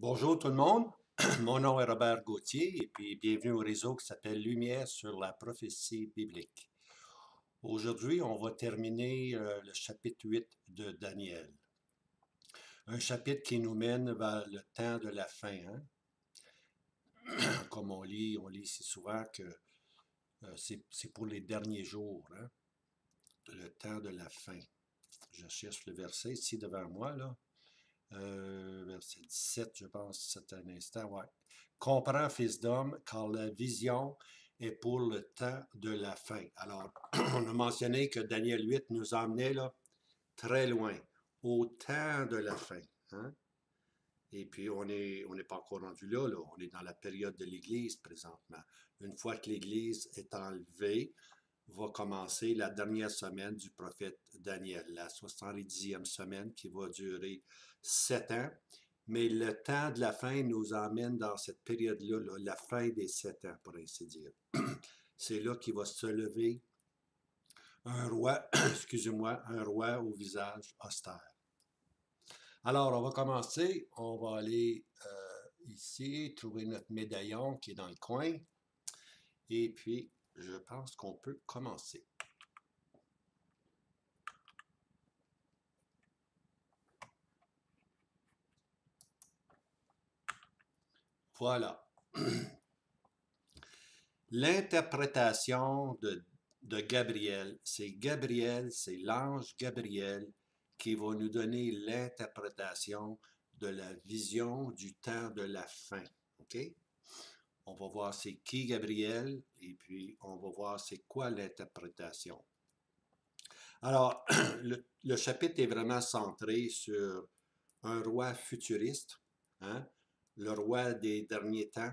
Bonjour tout le monde, mon nom est Robert Gauthier et puis bienvenue au réseau qui s'appelle Lumière sur la prophétie biblique. Aujourd'hui, on va terminer le chapitre 8 de Daniel. Un chapitre qui nous mène vers le temps de la fin. Comme on lit si souvent que c'est pour les derniers jours, le temps de la fin. Je cherche le verset ici devant moi, là. Verset 17, je pense, c'est un instant, ouais. Comprends, fils d'homme, car la vision est pour le temps de la fin. Alors, on a mentionné que Daniel 8 nous emmenait là, très loin, au temps de la fin. Hein? Et puis, on n'est pas encore rendu là, on est dans la période de l'Église présentement. Une fois que l'Église est enlevée, va commencer la dernière semaine du prophète Daniel, la 70e semaine qui va durer 7 ans. Mais le temps de la fin nous emmène dans cette période-là, la fin des 7 ans, pour ainsi dire. C'est là qu'il va se lever un roi, excusez-moi, un roi au visage austère. Alors, on va commencer. On va aller ici, trouver notre médaillon qui est dans le coin. Et puis, je pense qu'on peut commencer. Voilà. L'interprétation de Gabriel, c'est l'ange Gabriel qui va nous donner l'interprétation de la vision du temps de la fin. OK? On va voir c'est qui Gabriel et puis on va voir c'est quoi l'interprétation. Alors, le chapitre est vraiment centré sur un roi futuriste, hein? Le roi des derniers temps,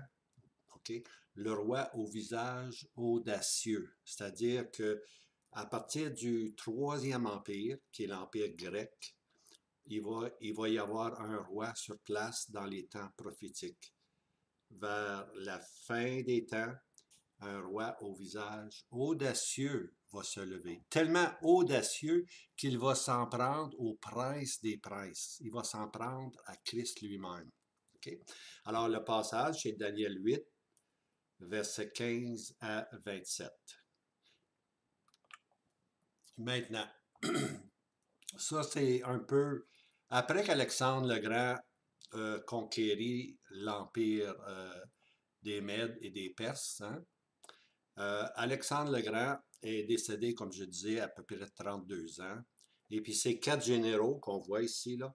OK? Le roi au visage audacieux, c'est-à-dire que à partir du troisième empire, qui est l'empire grec, il va y avoir un roi sur place dans les temps prophétiques. Vers la fin des temps, un roi au visage audacieux va se lever. Tellement audacieux qu'il va s'en prendre au prince des princes. Il va s'en prendre à Christ lui-même. Okay? Alors, le passage, c'est Daniel 8, versets 15 à 27. Maintenant, ça c'est un peu après qu'Alexandre le Grand conquérit l'empire des Mèdes et des Perses. Hein? Alexandre le Grand est décédé, comme je disais, à peu près 32 ans. Et puis ces 4 généraux qu'on voit ici, là,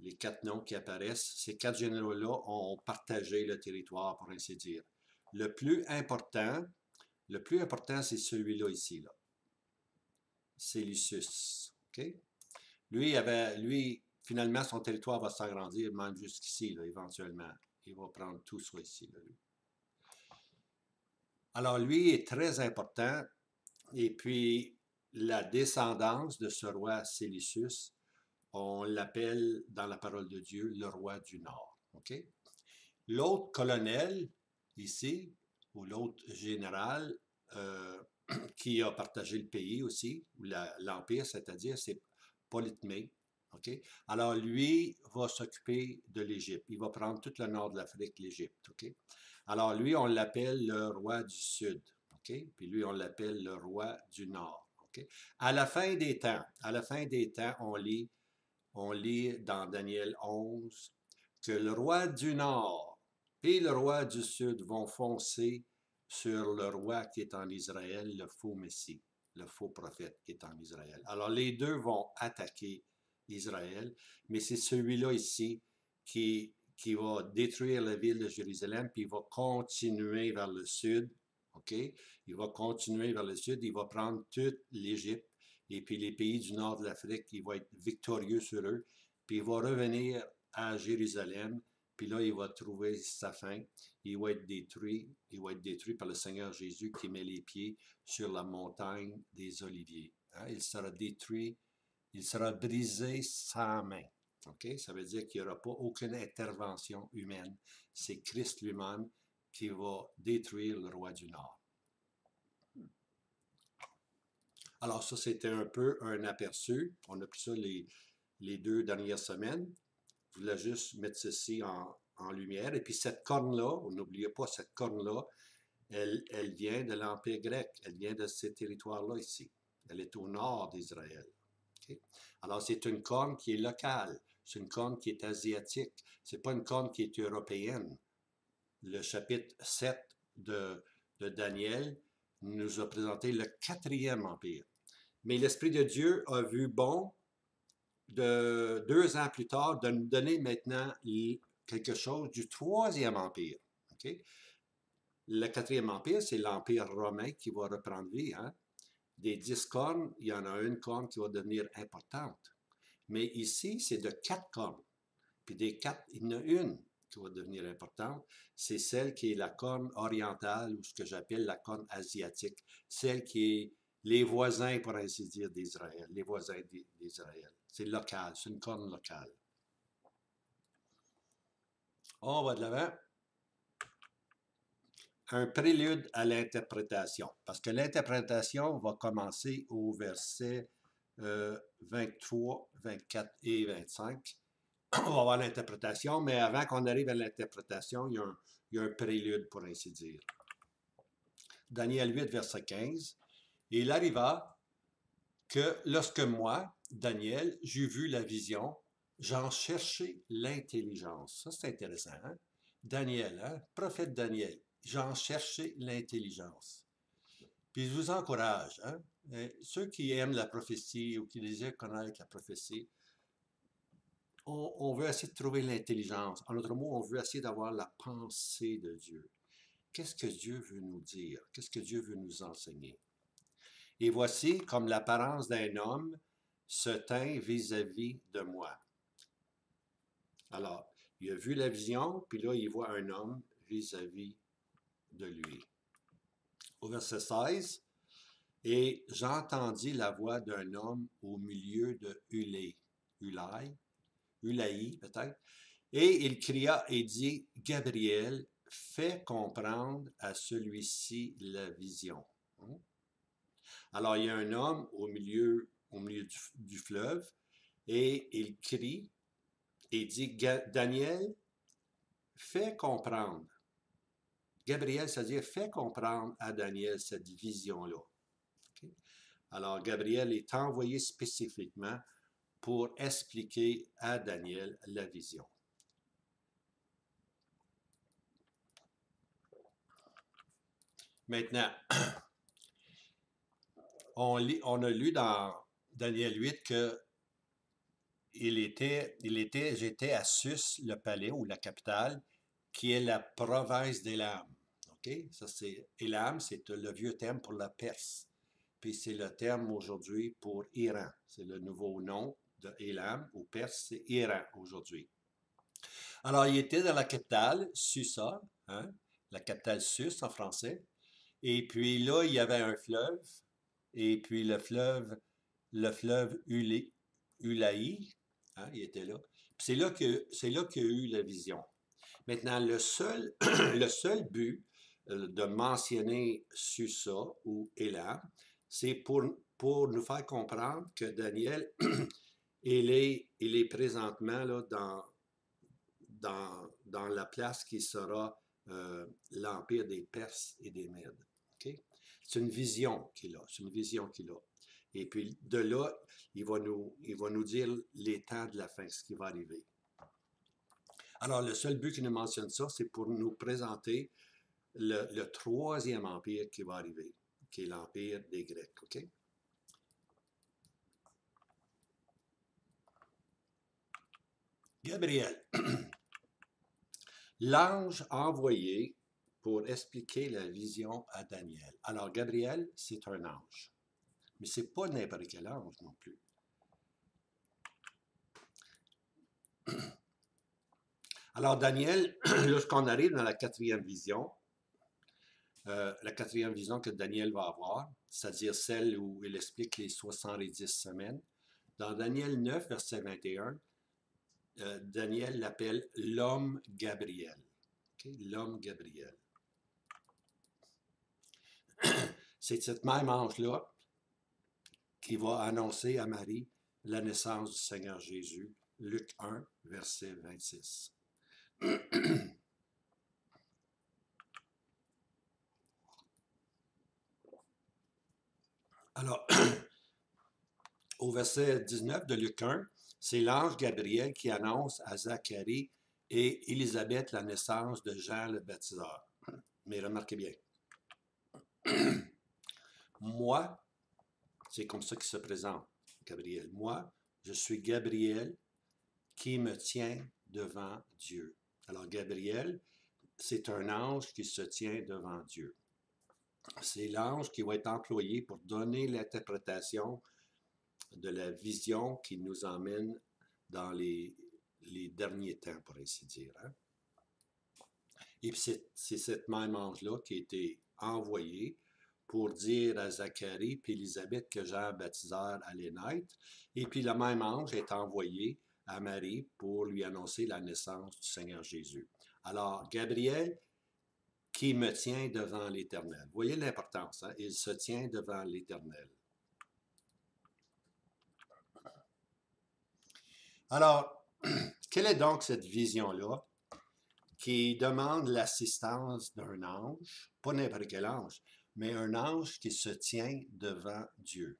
les 4 noms qui apparaissent, ces 4 généraux-là ont partagé le territoire, pour ainsi dire. Le plus important, c'est celui-là ici, là. Célisus. OK? Lui, finalement, son territoire va s'agrandir, même jusqu'ici, là, éventuellement. Il va prendre tout ça ici, là, lui. Alors, lui est très important. Et puis, la descendance de ce roi Célisus, on l'appelle dans la parole de Dieu le roi du Nord. OK? L'autre colonel, ici, ou l'autre général, qui a partagé le pays aussi, ou l'Empire, c'est-à-dire, c'est Polytmée. OK? Alors, lui va s'occuper de l'Égypte. Il va prendre tout le nord de l'Afrique, l'Égypte. OK? Alors, lui, on l'appelle le roi du Sud. OK? Puis lui, on l'appelle le roi du Nord. OK? À la fin des temps, on lit dans Daniel 11 que le roi du Nord et le roi du Sud vont foncer sur le roi qui est en Israël, le faux Messie, le faux prophète qui est en Israël. Alors les deux vont attaquer Israël, mais c'est celui-là ici qui va détruire la ville de Jérusalem, puis il va continuer vers le sud, OK? Il va continuer vers le sud, il va prendre toute l'Égypte, et puis les pays du nord de l'Afrique, il va être victorieux sur eux, puis il va revenir à Jérusalem, puis là, il va trouver sa fin. Il va être détruit par le Seigneur Jésus qui met les pieds sur la montagne des Oliviers. Hein? Il sera détruit, il sera brisé sans main. Okay? Ça veut dire qu'il n'y aura pas aucune intervention humaine. C'est Christ lui-même qui va détruire le roi du Nord. Alors ça, c'était un peu un aperçu. On a pris ça les 2 dernières semaines. Je voulais juste mettre ceci en lumière. Et puis cette corne-là, n'oubliez pas, cette corne-là, elle vient de l'Empire grec. Elle vient de ces territoires-là ici. Elle est au nord d'Israël. Okay? Alors, c'est une corne qui est locale. C'est une corne qui est asiatique. C'est pas une corne qui est européenne. Le chapitre 7 de Daniel nous a présenté le quatrième empire. Mais l'Esprit de Dieu a vu bon, 2 ans plus tard, de nous donner maintenant quelque chose du troisième empire. Okay? Le quatrième empire, c'est l'empire romain qui va reprendre vie. Hein? Des 10 cornes, il y en a une corne qui va devenir importante. Mais ici, c'est de 4 cornes. Puis des 4, il y en a une qui va devenir importante. C'est celle qui est la corne orientale, ou ce que j'appelle la corne asiatique. Celle qui est les voisins, pour ainsi dire, d'Israël. Les voisins d'Israël. C'est local, c'est une corne locale. On va de l'avant. Un prélude à l'interprétation. Parce que l'interprétation va commencer au verset 23, 24 et 25. On va voir l'interprétation, mais avant qu'on arrive à l'interprétation, il y a un prélude, pour ainsi dire. Daniel 8, verset 15. Et il arriva que lorsque moi, Daniel, j'eus vu la vision, j'en cherchai l'intelligence. Ça, c'est intéressant. Hein? Daniel, hein? Prophète Daniel, j'en cherchai l'intelligence. Puis je vous encourage, hein? Ceux qui aiment la prophétie ou qui désirent connaître la prophétie, on veut essayer de trouver l'intelligence. En d'autres mots, on veut essayer d'avoir la pensée de Dieu. Qu'est-ce que Dieu veut nous dire? Qu'est-ce que Dieu veut nous enseigner? Et voici, comme l'apparence d'un homme se tint vis-à-vis de moi. Alors, il a vu la vision, puis là, il voit un homme vis-à-vis de lui. Au verset 16, et j'entendis la voix d'un homme au milieu de Ulaï peut-être, et il cria et dit, Gabriel, fais comprendre à celui-ci la vision. Alors, il y a un homme au milieu du fleuve, et il crie et dit, Daniel, fais comprendre. Gabriel, c'est-à-dire, fais comprendre à Daniel cette vision-là. Okay? Alors, Gabriel est envoyé spécifiquement pour expliquer à Daniel la vision. Maintenant, on a lu dans Daniel 8 que j'étais à Sus, le palais ou la capitale, qui est la province d'Élam. Okay? Ça, c'est Élam, c'est le vieux terme pour la Perse. Puis c'est le terme aujourd'hui pour Iran. C'est le nouveau nom de Élam, ou Perse, c'est Iran aujourd'hui. Alors, il était dans la capitale, Susa, hein, la capitale Sus en français. Et puis là, il y avait un fleuve, et puis le fleuve Ulaï, hein, il était là. C'est là qu'il y a eu la vision. Maintenant, le seul but de mentionner Susa ou Élam, c'est pour nous faire comprendre que Daniel, il est présentement là, dans la place qui sera l'empire des Perses et des Mèdes. Okay? C'est une vision qu'il a. C'est une vision qu'il a. Et puis de là, il va nous dire les temps de la fin, ce qui va arriver. Alors, le seul but qu'il nous mentionne ça, c'est pour nous présenter le troisième empire qui va arriver, qui est l'empire des Grecs. Okay? Gabriel, l'ange envoyé pour expliquer la vision à Daniel. Alors, Gabriel, c'est un ange. Mais ce n'est pas n'importe quel ange non plus. Alors, Daniel, lorsqu'on arrive dans la quatrième vision que Daniel va avoir, c'est-à-dire celle où il explique les 70 semaines, dans Daniel 9, verset 21, Daniel l'appelle l'homme Gabriel. Okay? L'homme Gabriel. C'est cette même ange-là qui va annoncer à Marie la naissance du Seigneur Jésus Luc 1, verset 26. Alors, au verset 19 de Luc 1, c'est l'ange Gabriel qui annonce à Zacharie et Élisabeth la naissance de Jean le baptiseur. Mais remarquez bien, moi, c'est comme ça qu'il se présente, Gabriel. Moi, je suis Gabriel qui me tient devant Dieu. Alors, Gabriel, c'est un ange qui se tient devant Dieu. C'est l'ange qui va être employé pour donner l'interprétation de la vision qui nous emmène dans les derniers temps, pour ainsi dire. Hein? Et puis c'est cette même ange-là qui a été envoyé pour dire à Zacharie et Élisabeth que Jean baptiseur allait naître. Et puis le même ange est envoyé à Marie pour lui annoncer la naissance du Seigneur Jésus. Alors, Gabriel, qui me tient devant l'Éternel. Vous voyez l'importance, hein? Il se tient devant l'Éternel. Alors, quelle est donc cette vision-là qui demande l'assistance d'un ange, pas n'importe quel ange, mais un ange qui se tient devant Dieu?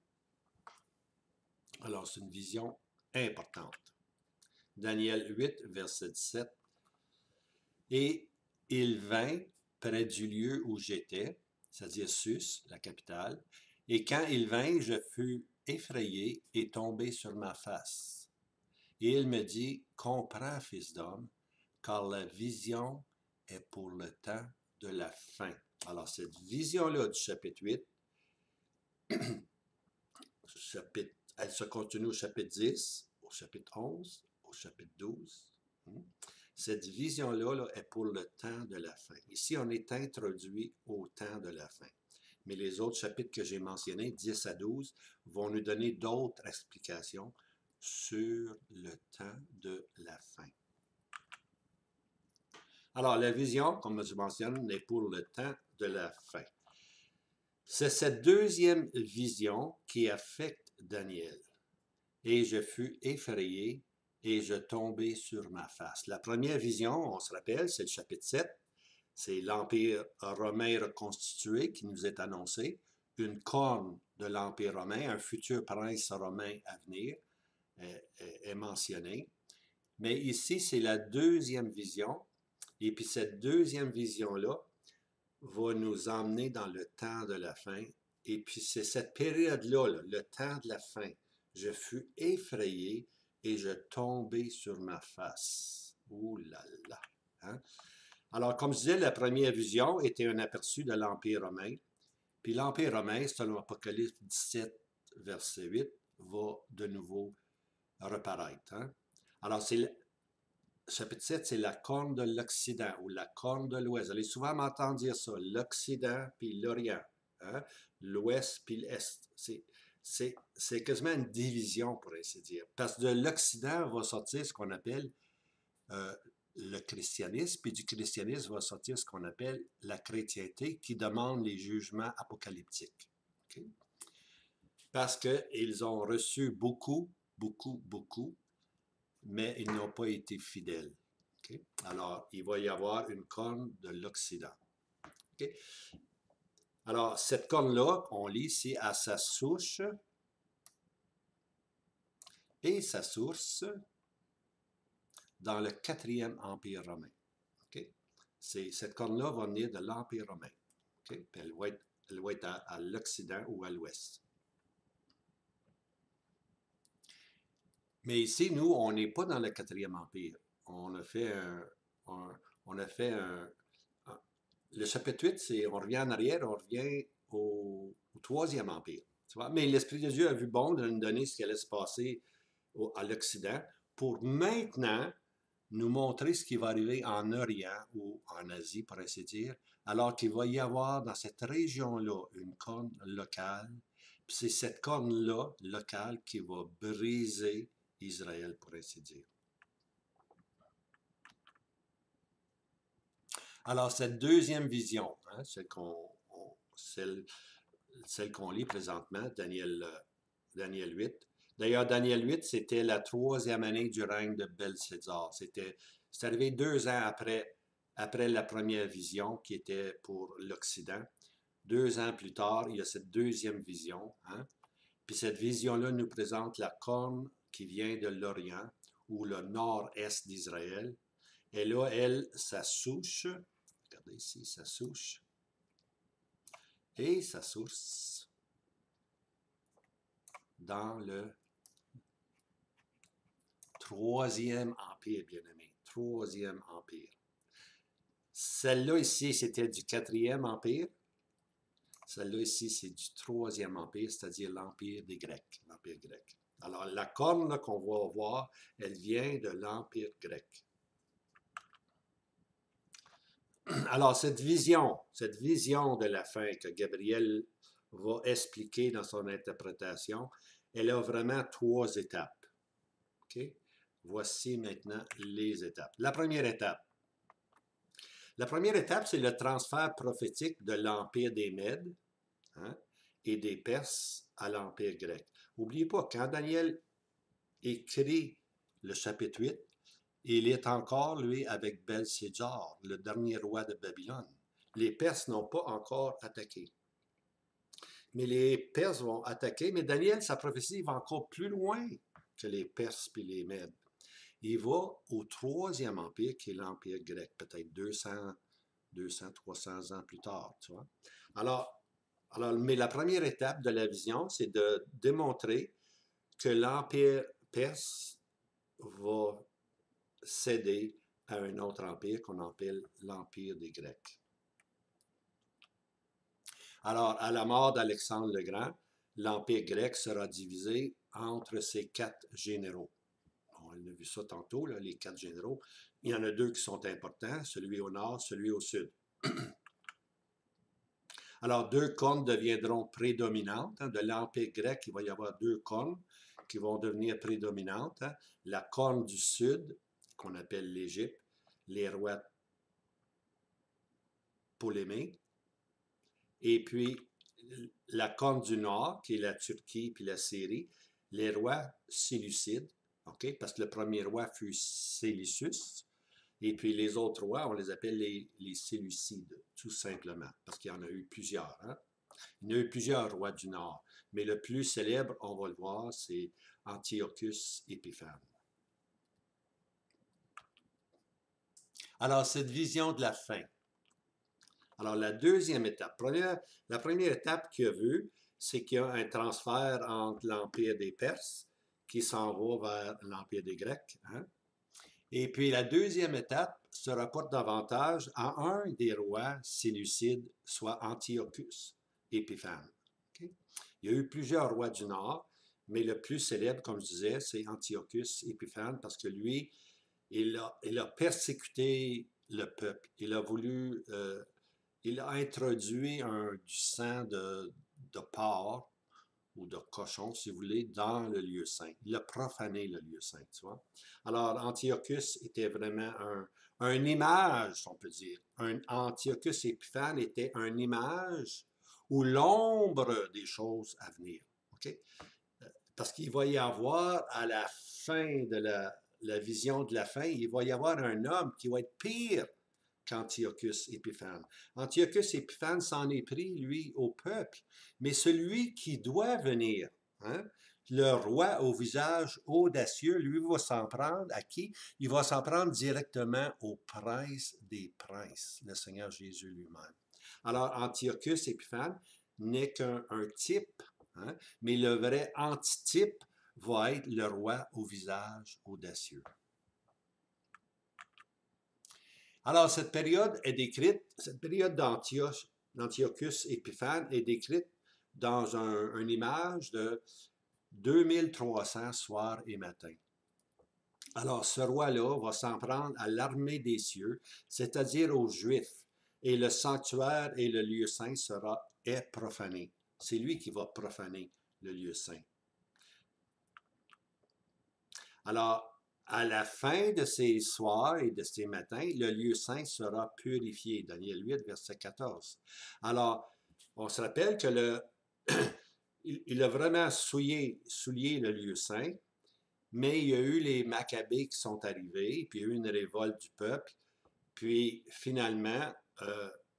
Alors, c'est une vision importante. Daniel 8, verset 17. Et il vint près du lieu où j'étais, c'est-à-dire Sus, la capitale, et quand il vint, je fus effrayé et tombé sur ma face. Et il me dit, comprends, fils d'homme, car la vision est pour le temps de la fin. Alors, cette vision-là du chapitre 8, elle se continue au chapitre 10, au chapitre 11, au chapitre 12. Cette vision-là est pour le temps de la fin. Ici, on est introduit au temps de la fin. Mais les autres chapitres que j'ai mentionnés, 10 à 12, vont nous donner d'autres explications sur le temps de la fin. Alors, la vision, comme je mentionne, est pour le temps de la fin. C'est cette deuxième vision qui affecte Daniel. Et je fus effrayé et je tombai sur ma face. La première vision, on se rappelle, c'est le chapitre 7. C'est l'Empire romain reconstitué qui nous est annoncé. Une corne de l'Empire romain, un futur prince romain à venir est mentionné. Mais ici, c'est la deuxième vision. Et puis cette deuxième vision-là va nous emmener dans le temps de la fin. Et puis c'est cette période-là, le temps de la fin. Je fus effrayé et je tombai sur ma face. Ouh là là! Hein? Alors, comme je disais, la première vision était un aperçu de l'Empire romain. Puis l'Empire romain, selon Apocalypse 17, verset 8, va de nouveau reparaître. Hein? Alors, chapitre 7, c'est la corne de l'Occident ou la corne de l'Ouest. Vous allez souvent m'entendre dire ça, l'Occident puis l'Orient, hein? L'Ouest puis l'Est. C'est quasiment une division, pour ainsi dire. Parce que de l'Occident va sortir ce qu'on appelle le christianisme, puis du christianisme va sortir ce qu'on appelle la chrétienté, qui demande les jugements apocalyptiques. Okay? Parce qu'ils ont reçu beaucoup, mais ils n'ont pas été fidèles. Okay? Alors, il va y avoir une corne de l'Occident. Okay? Alors, cette corne-là, on lit ici à sa souche et sa source dans le 4e Empire romain. Okay? Cette corne-là va venir de l'Empire romain. Okay? Puis elle va être à l'Occident ou à l'Ouest. Mais ici, nous, on n'est pas dans le 4e Empire. On a fait le chapitre 8, on revient en arrière, on revient au 3e Empire. Tu vois? Mais l'Esprit de Dieu a vu bon de nous donner ce qui allait se passer à l'Occident pour maintenant nous montrer ce qui va arriver en Orient ou en Asie, pour ainsi dire, alors qu'il va y avoir dans cette région-là une corne locale. Puis c'est cette corne-là, locale, qui va briser Israël, pour ainsi dire. Alors, cette deuxième vision, hein, celle qu'on lit présentement, Daniel 8. D'ailleurs, Daniel 8, c'était la troisième année du règne de Belshazzar. C'est arrivé 2 ans après la première vision qui était pour l'Occident. 2 ans plus tard, il y a cette deuxième vision. Hein? Puis cette vision-là nous présente la corne qui vient de l'Orient ou le nord-est d'Israël. Et là, elle, sa souche, regardez ici, sa souche et sa source dans le Troisième Empire, bien-aimé. Troisième Empire. Celle-là ici, c'était du Quatrième Empire. Celle-là ici, c'est du Troisième Empire, c'est-à-dire l'Empire des Grecs. L'Empire grec. Alors, la corne qu'on va voir, elle vient de l'Empire grec. Alors, cette vision de la fin que Gabriel va expliquer dans son interprétation, elle a vraiment 3 étapes. Okay? Voici maintenant les étapes. La première étape, c'est le transfert prophétique de l'Empire des Mèdes, hein, et des Perses à l'Empire grec. N'oubliez pas, quand Daniel écrit le chapitre 8, il est encore, lui, avec Belshazzar, le dernier roi de Babylone. Les Perses n'ont pas encore attaqué. Mais les Perses vont attaquer, mais Daniel, sa prophétie va encore plus loin que les Perses et les Mèdes. Il va au Troisième Empire, qui est l'Empire grec, peut-être 200, 300 ans plus tard, tu vois. Mais la première étape de la vision, c'est de démontrer que l'Empire perse va céder à un autre empire qu'on appelle l'Empire des Grecs. Alors, à la mort d'Alexandre le Grand, l'Empire grec sera divisé entre ses 4 généraux. On a vu ça tantôt, là, les 4 généraux. Il y en a 2 qui sont importants, celui au nord, celui au sud. Alors, 2 cornes deviendront prédominantes. Hein. De l'Empire grec, il va y avoir 2 cornes qui vont devenir prédominantes. Hein. La corne du sud, qu'on appelle l'Égypte, les rois Ptolémée, et puis la corne du nord, qui est la Turquie puis la Syrie, les rois séleucides, okay? Parce que le premier roi fut Séleucus, et puis les autres rois, on les appelle les Séleucides, tout simplement, parce qu'il y en a eu plusieurs. Hein? Il y en a eu plusieurs rois du Nord, mais le plus célèbre, on va le voir, c'est Antiochus Épiphane. Alors, cette vision de la fin. Alors, la deuxième étape, la première étape qu'il a vue, c'est qu'il y a un transfert entre l'Empire des Perses qui s'en va vers l'Empire des Grecs. Hein? Et puis, la deuxième étape se rapporte davantage à un des rois séleucides, soit Antiochus Épiphane. Okay? Il y a eu plusieurs rois du Nord, mais le plus célèbre, comme je disais, c'est Antiochus Épiphane, parce que lui, il a persécuté le peuple. Il a introduit du sang de porc ou de cochon, si vous voulez, dans le lieu saint. Il a profané le lieu saint, tu vois. Alors, Antiochus était vraiment une image, on peut dire. Antiochus Épiphane était une image ou l'ombre des choses à venir. Okay? Parce qu'il va y avoir, à la fin de la vision de la fin, il va y avoir un homme qui va être pire qu'Antiochus Épiphane. Antiochus Épiphane s'en est pris, lui, au peuple, mais celui qui doit venir, hein, le roi au visage audacieux, lui va s'en prendre à qui? Il va s'en prendre directement au prince des princes, le Seigneur Jésus lui-même. Alors, Antiochus Épiphane n'est qu'un type, hein, mais le vrai antitype va être le roi au visage audacieux. Alors, cette période d'Antiochus Épiphane est décrite dans une image de 2300 soirs et matins. Alors, ce roi-là va s'en prendre à l'armée des cieux, c'est-à-dire aux Juifs, et le sanctuaire et le lieu saint est profané. C'est lui qui va profaner le lieu saint. Alors, à la fin de ces soirs et de ces matins, le lieu saint sera purifié. Daniel 8, verset 14. Alors, on se rappelle que il a vraiment souillé le lieu saint, mais il y a eu les Maccabées qui sont arrivés, puis il y a eu une révolte du peuple, puis finalement,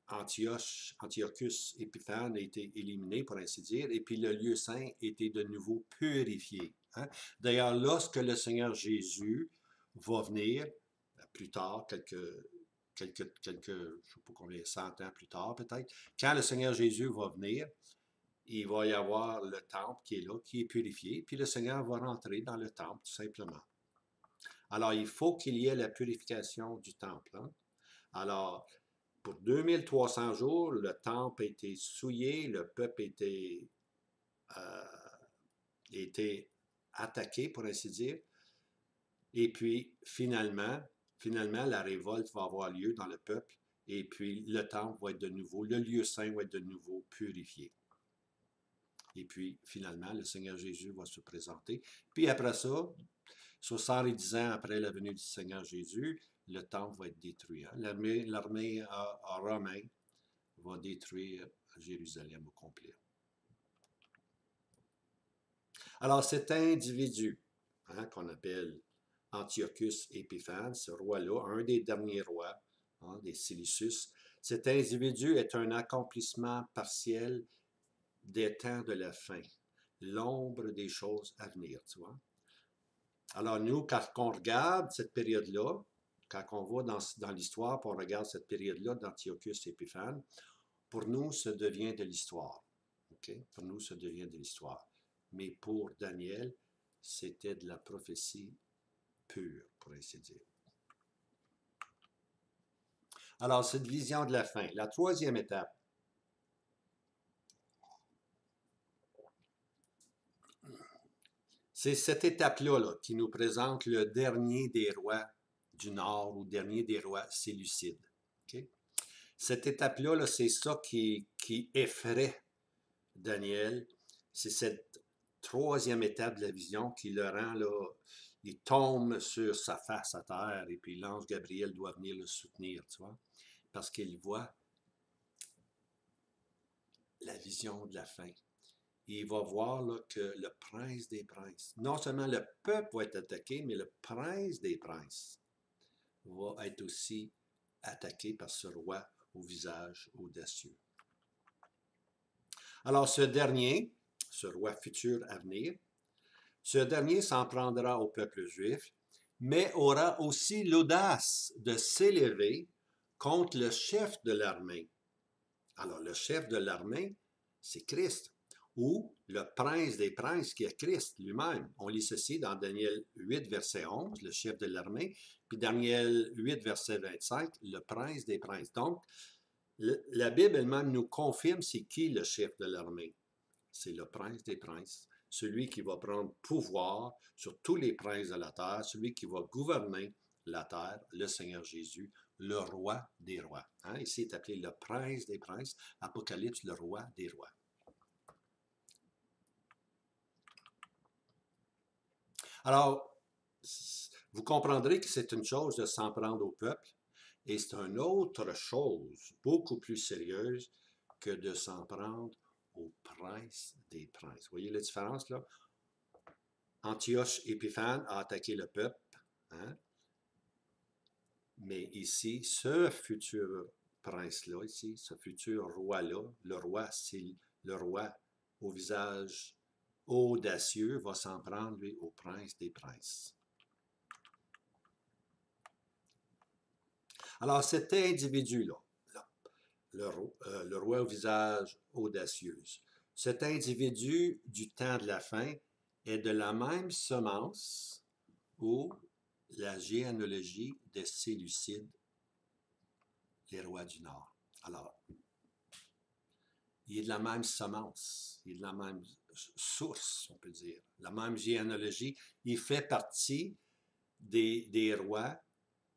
Antiochus Épiphane a été éliminé, pour ainsi dire, et puis le lieu saint a été de nouveau purifié. Hein. D'ailleurs, lorsque le Seigneur Jésus va venir, plus tard, je ne sais pas combien, 100 ans plus tard peut-être, quand le Seigneur Jésus va venir, il va y avoir le temple qui est là, qui est purifié, puis le Seigneur va rentrer dans le temple, tout simplement. Alors, il faut qu'il y ait la purification du temple. Hein. Alors, pour 2300 jours, le temple a été souillé, le peuple a été attaqué, pour ainsi dire, et puis finalement, la révolte va avoir lieu dans le peuple, et puis le temple va être de nouveau, le lieu saint va être de nouveau purifié. Et puis, finalement, le Seigneur Jésus va se présenter. Puis après ça, 70 ans après la venue du Seigneur Jésus, le temple va être détruit. Hein. L'armée romaine va détruire Jérusalem au complet. Alors, cet individu, hein, qu'on appelle Antiochus Épiphane, ce roi-là, un des derniers rois, hein, des Séleucus, cet individu est un accomplissement partiel des temps de la fin, l'ombre des choses à venir, tu vois. Alors nous, quand on regarde cette période-là, quand on va dans l'histoire, puis on regarde cette période-là d'Antiochus Épiphane, pour nous, ça devient de l'histoire. Okay? Pour nous, ça devient de l'histoire. Mais pour Daniel, c'était de la prophétie pure, pour ainsi dire. Alors, cette vision de la fin. La troisième étape. C'est cette étape-là là, qui nous présente le dernier des rois du Nord ou dernier des rois séleucides. Okay? Cette étape-là, là, c'est ça qui effraie Daniel. C'est cette troisième étape de la vision qui le rend, là, il tombe sur sa face à terre et puis l'ange Gabriel doit venir le soutenir, tu vois, parce qu'il voit la vision de la fin. Et il va voir là, que le prince des princes, non seulement le peuple va être attaqué, mais le prince des princes va être aussi attaqué par ce roi au visage audacieux. Alors ce dernier, ce roi futur à venir, ce dernier s'en prendra au peuple juif, mais aura aussi l'audace de s'élever contre le chef de l'armée. Alors le chef de l'armée, c'est Christ, ou le prince des princes qui est Christ lui-même. On lit ceci dans Daniel 8, verset 11, le chef de l'armée, puis Daniel 8, verset 25, le prince des princes. Donc, la Bible elle-même nous confirme c'est qui le chef de l'armée. C'est le prince des princes, celui qui va prendre pouvoir sur tous les princes de la terre, celui qui va gouverner la terre, le Seigneur Jésus, le roi des rois. Hein? Ici est appelé le prince des princes, Apocalypse, le roi des rois. Alors, vous comprendrez que c'est une chose de s'en prendre au peuple, et c'est une autre chose, beaucoup plus sérieuse, que de s'en prendre au prince des princes. Vous voyez la différence là? Antioche Épiphane a attaqué le peuple, hein? Mais ici, ce futur prince-là, ici, ce futur roi-là, le roi, c'est le roi au visage audacieux, va s'en prendre, lui, au prince des princes. Alors, cet individu-là, le roi au visage audacieux, cet individu du temps de la fin est de la même semence où la généalogie des Séleucides, les rois du Nord. Alors, il est de la même semence, il est de la même source, on peut dire, la même généalogie. Il fait partie des rois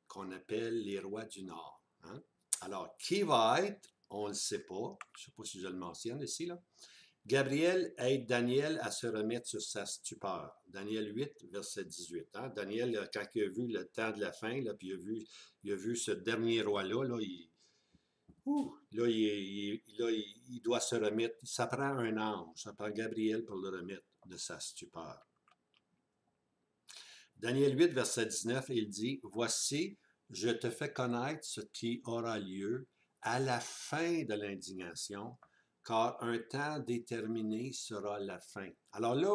qu'on appelle les rois du Nord. Hein? Alors, qui va être, on ne le sait pas, je ne sais pas si je le mentionne ici, là. Gabriel aide Daniel à se remettre sur sa stupeur. Daniel 8, verset 18. Hein? Daniel, quand il a vu le temps de la fin, là, puis il a vu ce dernier roi-là, là, Là, il doit se remettre. Ça prend un ange, ça prend Gabriel pour le remettre de sa stupeur. Daniel 8, verset 19, il dit, voici, je te fais connaître ce qui aura lieu à la fin de l'indignation, car un temps déterminé sera la fin. Alors là,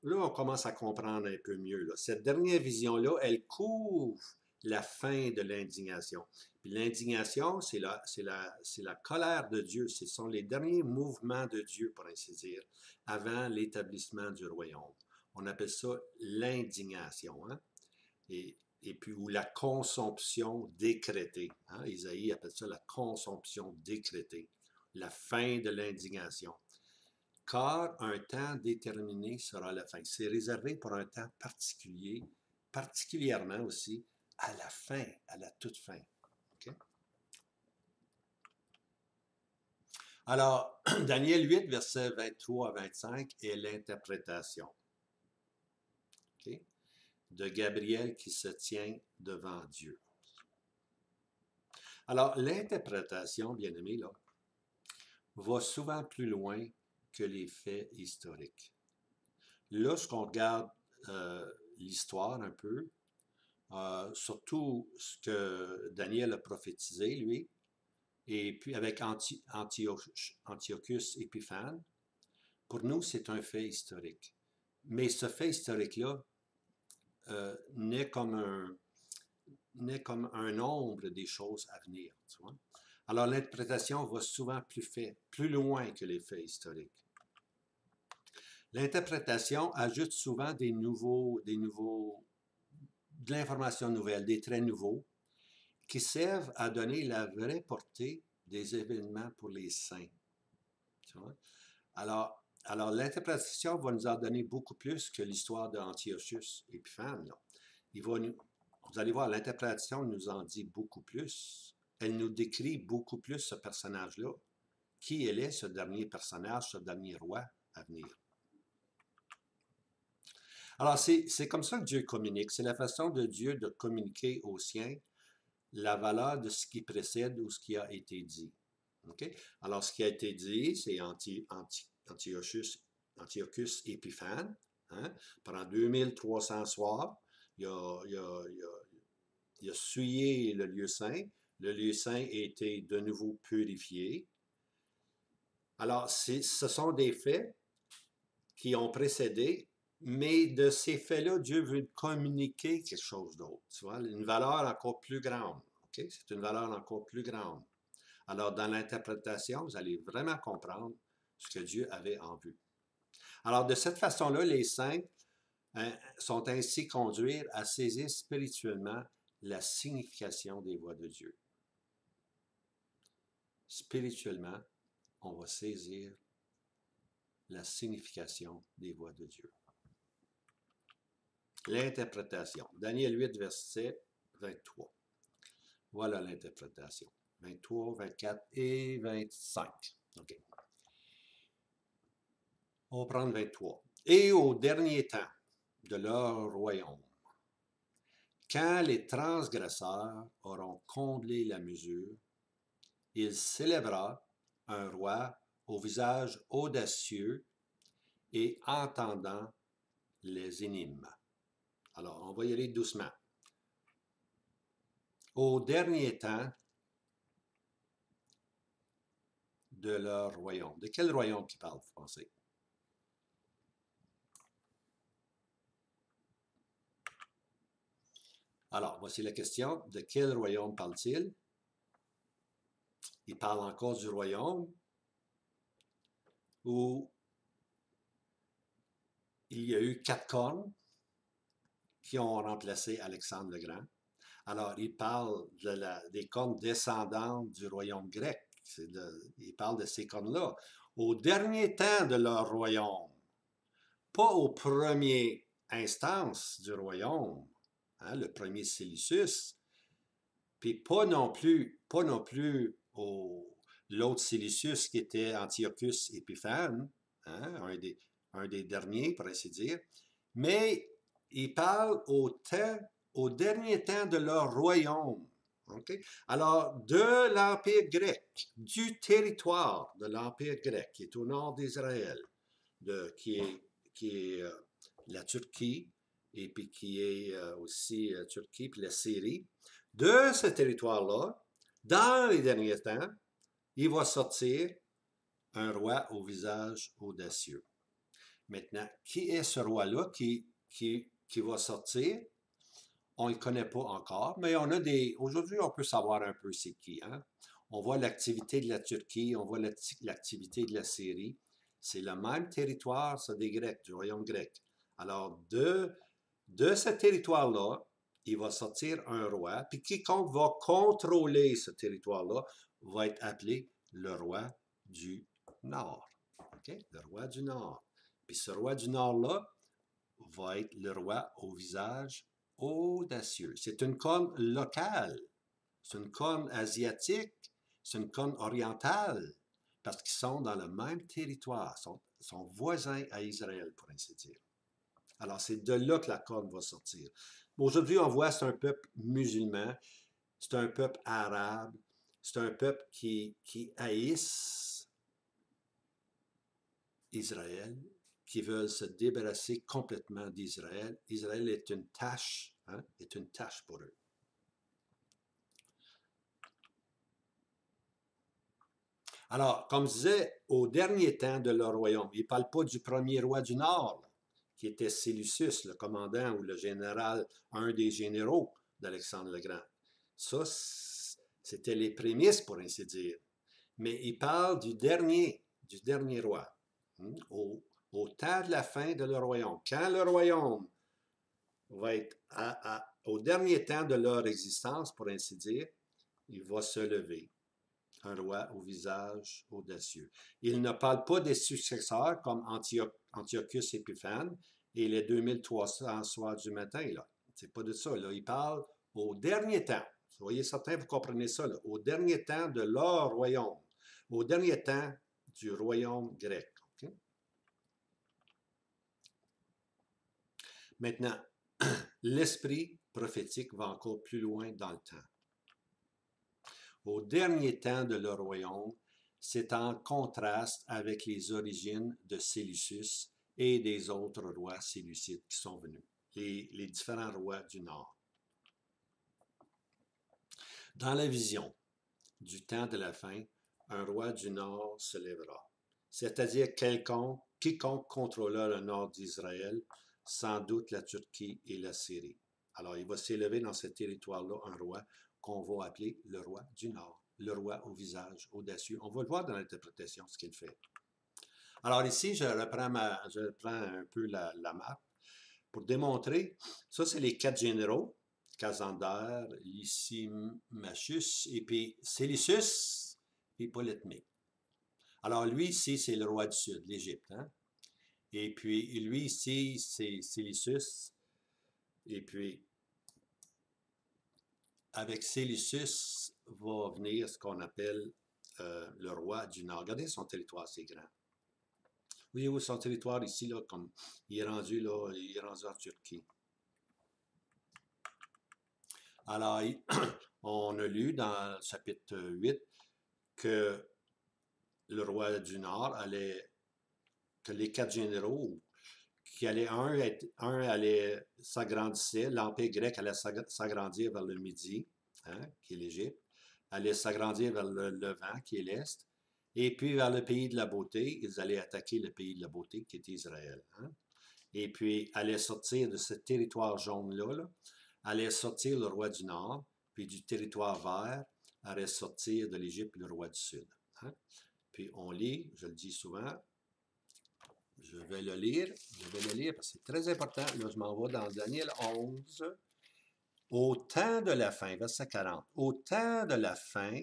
on commence à comprendre un peu mieux. Là. Cette dernière vision-là, elle couvre la fin de l'indignation. Puis l'indignation, c'est la colère de Dieu. Ce sont les derniers mouvements de Dieu, pour ainsi dire, avant l'établissement du royaume. On appelle ça l'indignation. Hein? Et puis, ou la consomption décrétée. Hein? Isaïe appelle ça la consomption décrétée. La fin de l'indignation. Car un temps déterminé sera la fin. C'est réservé pour un temps particulier, particulièrement aussi à la fin, à la toute fin. Okay? Alors, Daniel 8, versets 23 à 25 est l'interprétation. Okay? De Gabriel qui se tient devant Dieu. Alors, l'interprétation, bien aimé, là, va souvent plus loin que les faits historiques. Lorsqu'on regarde l'histoire un peu, surtout ce que Daniel a prophétisé, lui, et puis avec Antiochus Épiphane, pour nous, c'est un fait historique. Mais ce fait historique-là n'est comme un nombre des choses à venir. Tu vois? Alors, l'interprétation va souvent plus loin que les faits historiques. L'interprétation ajoute souvent de l'information nouvelle, des traits nouveaux, qui servent à donner la vraie portée des événements pour les saints. Tu vois? Alors l'interprétation va nous en donner beaucoup plus que l'histoire d'Antiochus Épiphane. Vous allez voir, l'interprétation nous en dit beaucoup plus. Elle nous décrit beaucoup plus ce personnage-là. Qui est ce dernier personnage, ce dernier roi à venir. Alors, c'est comme ça que Dieu communique. C'est la façon de Dieu de communiquer aux siens la valeur de ce qui précède ou ce qui a été dit. Okay? Alors, ce qui a été dit, c'est Antiochus Épiphane. Hein? Pendant 2300 soirs, il a souillé le lieu saint. Le lieu saint a été de nouveau purifié. Alors, ce sont des faits qui ont précédé, mais de ces faits-là, Dieu veut communiquer quelque chose d'autre. Tu vois, une valeur encore plus grande. Okay? C'est une valeur encore plus grande. Alors, dans l'interprétation, vous allez vraiment comprendre ce que Dieu avait en vue. Alors, de cette façon-là, les saints sont ainsi conduits à saisir spirituellement la signification des voies de Dieu. Spirituellement, on va saisir la signification des voies de Dieu. L'interprétation. Daniel 8, verset 23. Voilà l'interprétation. 23, 24 et 25. OK. On va prendre 23. Et au dernier temps de leur royaume, quand les transgresseurs auront comblé la mesure, il s'élèvera un roi au visage audacieux et entendant les énigmes. Alors, on va y aller doucement. Au dernier temps de leur royaume. De quel royaume qui parle, vous pensez? Alors, voici la question. De quel royaume parle-t-il? Il parle encore du royaume où il y a eu 4 cornes qui ont remplacé Alexandre le Grand. Alors, il parle des cornes descendantes du royaume grec. Il parle de ces cornes-là. Au dernier temps de leur royaume, pas aux premières instances du royaume, hein, le premier Séleucus, puis pas non plus l'autre Séleucus qui était Antiochus Épiphane, hein, un des derniers, pour ainsi dire, mais il parle au dernier temps de leur royaume. OK? Alors, de l'Empire grec, du territoire de l'Empire grec, qui est au nord d'Israël, qui est la Turquie, et puis qui est aussi Turquie, puis la Syrie, de ce territoire-là, dans les derniers temps, il va sortir un roi au visage audacieux. Maintenant, qui est ce roi-là qui va sortir? On ne le connaît pas encore, mais on a des. Aujourd'hui, on peut savoir un peu c'est qui. Hein? On voit l'activité de la Turquie, on voit l'activité de la Syrie. C'est le même territoire, ça, des Grecs, du royaume grec. Alors, de ce territoire-là, il va sortir un roi, puis quiconque va contrôler ce territoire-là va être appelé le roi du Nord. OK? Le roi du Nord. Puis ce roi du Nord-là va être le roi au visage audacieux. C'est une corne locale, c'est une corne asiatique, c'est une corne orientale, parce qu'ils sont dans le même territoire, sont voisins à Israël, pour ainsi dire. Alors, c'est de là que la corne va sortir. Aujourd'hui, on voit c'est un peuple musulman, c'est un peuple arabe, c'est un peuple qui haïssent Israël, qui veulent se débarrasser complètement d'Israël. Israël est une tâche, hein, est une tâche pour eux. Alors, comme je disais, au dernier temps de leur royaume, il ne parle pas du premier roi du Nord, là, qui était Séleucus, le commandant ou le général, un des généraux d'Alexandre le Grand. Ça, c'était les prémices, pour ainsi dire. Mais il parle du dernier roi, hein, au temps de la fin de leur royaume. Quand le royaume va être au dernier temps de leur existence, pour ainsi dire, il va se lever un roi au visage audacieux. Il ne parle pas des successeurs comme Antiochus Épiphane et les 2300 soirs du matin. Là. C'est pas de ça. Là. Il parle au dernier temps. Soyez certains, vous comprenez ça. Là. Au dernier temps de leur royaume. Au dernier temps du royaume grec. Okay? Maintenant, l'esprit prophétique va encore plus loin dans le temps. Au dernier temps de leur royaume, c'est en contraste avec les origines de Séleucus et des autres rois séleucides qui sont venus, les différents rois du Nord. Dans la vision du temps de la fin, un roi du Nord se lèvera, c'est-à-dire quiconque contrôlera le nord d'Israël, sans doute la Turquie et la Syrie. Alors, il va s'élever dans ce territoire-là un roi qu'on va appeler le roi du Nord, le roi au visage audacieux. On va le voir dans l'interprétation, ce qu'il fait. Alors ici, je reprends un peu la map pour démontrer. Ça, c'est les 4 généraux. Cassander, Lysimachus, et puis Séleucus et Polytmée. Alors lui, ici, c'est le roi du Sud, l'Égypte. Hein? Et puis lui, ici, c'est Séleucus. Et puis, avec Séleucus va venir ce qu'on appelle le roi du Nord. Regardez son territoire, c'est grand. Oui, oui, son territoire ici, là, comme il est rendu, là, il est rendu en Turquie. Alors, on a lu dans le chapitre 8 que le roi du Nord que les 4 généraux, un allait s'agrandir, l'Empire grec allait s'agrandir vers le Midi, hein, qui est l'Égypte, allait s'agrandir vers le Levant, qui est l'Est, et puis vers le pays de la beauté, ils allaient attaquer le pays de la beauté, qui est Israël. Hein. Et puis allait sortir de ce territoire jaune-là, allait sortir le roi du Nord, puis du territoire vert, allait sortir de l'Égypte le roi du Sud. Hein. Puis on lit, je le dis souvent, je vais le lire parce que c'est très important. Là, je m'en vais dans Daniel 11. Au temps de la fin, verset 40, au temps de la fin,